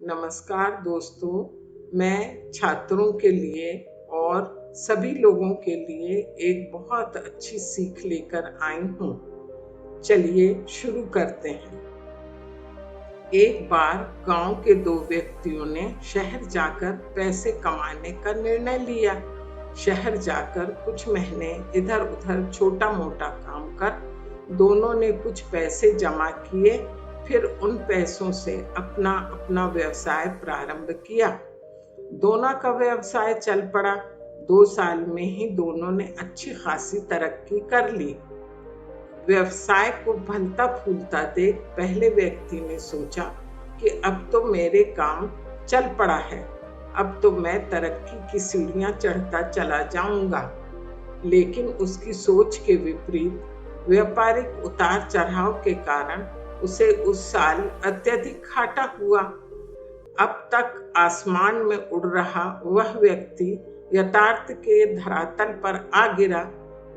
नमस्कार दोस्तों, मैं छात्रों के लिए और सभी लोगों के लिए एक बहुत अच्छी सीख लेकर आई हूँ। चलिए शुरू करते हैं। एक बार गांव के दो व्यक्तियों ने शहर जाकर पैसे कमाने का निर्णय लिया। शहर जाकर कुछ महीने इधर उधर छोटा मोटा काम कर दोनों ने कुछ पैसे जमा किए। फिर उन पैसों से अपना अपना व्यवसाय प्रारंभ किया। दोनों का व्यवसाय चल पड़ा। 2 साल में ही दोनों ने अच्छी खासी तरक्की कर ली। व्यवसाय को फलता फूलता देख पहले व्यक्ति ने सोचा कि अब तो मेरे काम चल पड़ा है, अब तो मैं तरक्की की सीढ़ियां चढ़ता चला जाऊंगा। लेकिन उसकी सोच के विपरीत व्यापारिक उतार चढ़ाव के कारण उसे उस साल अत्यधिक घाटा हुआ। अब तक आसमान में उड़ रहा वह व्यक्ति यथार्थ के धरातल पर आ गिरा।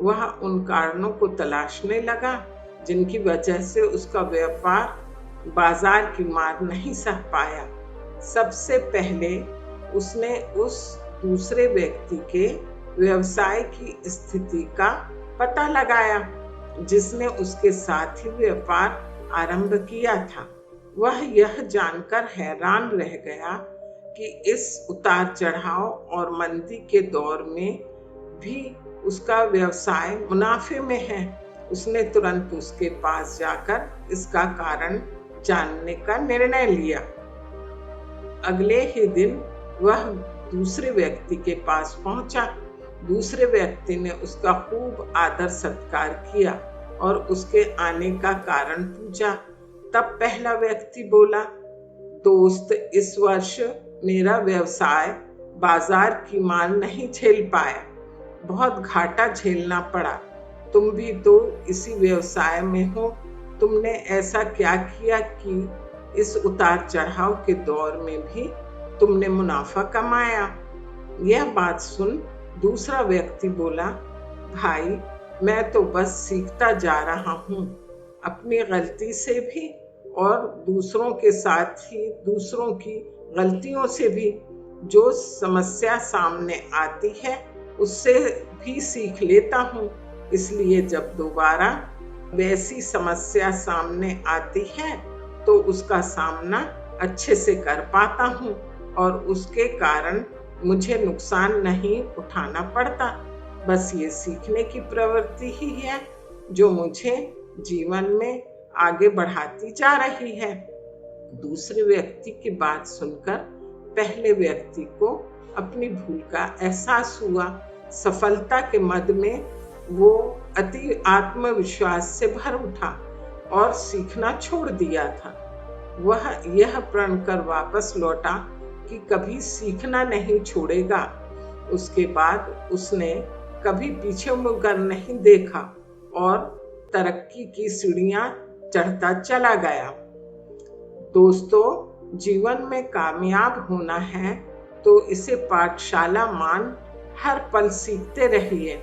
वह उन कारणों को तलाशने लगा जिनकी वजह से उसका व्यापार बाजार की मार नहीं सह पाया। सबसे पहले उसने उस दूसरे व्यक्ति के व्यवसाय की स्थिति का पता लगाया जिसने उसके साथ ही व्यापार आरंभ किया था। वह यह जानकर हैरान रह गया कि इस उतार चढ़ाव और मंदी के दौर में भी उसका व्यवसाय मुनाफे में है। उसने तुरंत उसके पास जाकर इसका कारण जानने का निर्णय लिया। अगले ही दिन वह दूसरे व्यक्ति के पास पहुंचा। दूसरे व्यक्ति ने उसका खूब आदर सत्कार किया और उसके आने का कारण पूछा। तब पहला व्यक्ति बोला, दोस्त, इस वर्ष मेरा व्यवसाय बाजार की मार नहीं झेल पाया, बहुत घाटा झेलना पड़ा। तुम भी तो इसी व्यवसाय में हो, तुमने ऐसा क्या किया कि इस उतार चढ़ाव के दौर में भी तुमने मुनाफा कमाया? यह बात सुन दूसरा व्यक्ति बोला, भाई, मैं तो बस सीखता जा रहा हूँ, अपनी गलती से भी और दूसरों के साथ ही दूसरों की गलतियों से भी। जो समस्या सामने आती है उससे भी सीख लेता हूँ, इसलिए जब दोबारा वैसी समस्या सामने आती है तो उसका सामना अच्छे से कर पाता हूँ और उसके कारण मुझे नुकसान नहीं उठाना पड़ता। बस ये सीखने की प्रवृत्ति ही है जो मुझे जीवन में आगे बढ़ाती जा रही है। दूसरे व्यक्ति की बात सुनकर पहले व्यक्ति को अपनी भूल का एहसास हुआ। सफलता के मद में वो अति आत्मविश्वास से भर उठा और सीखना छोड़ दिया था। वह यह प्रण कर वापस लौटा कि कभी सीखना नहीं छोड़ेगा। उसके बाद उसने कभी पीछे मुड़कर नहीं देखा और तरक्की की सीढ़ियां चढ़ता चला गया। दोस्तों, जीवन में कामयाब होना है तो इसे पाठशाला मान हर पल सीखते रहिए।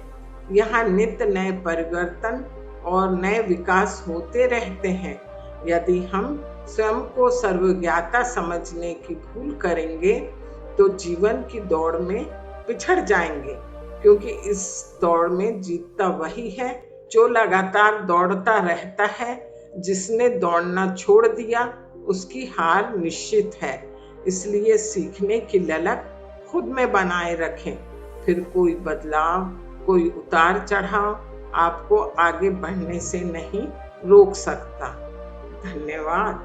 यहाँ नित्य नए परिवर्तन और नए विकास होते रहते हैं। यदि हम स्वयं को सर्वज्ञाता समझने की भूल करेंगे तो जीवन की दौड़ में पिछड़ जाएंगे, क्योंकि इस दौड़ में जीतता वही है जो लगातार दौड़ता रहता है। जिसने दौड़ना छोड़ दिया उसकी हार निश्चित है। इसलिए सीखने की ललक खुद में बनाए रखें, फिर कोई बदलाव, कोई उतार चढ़ाव आपको आगे बढ़ने से नहीं रोक सकता। धन्यवाद।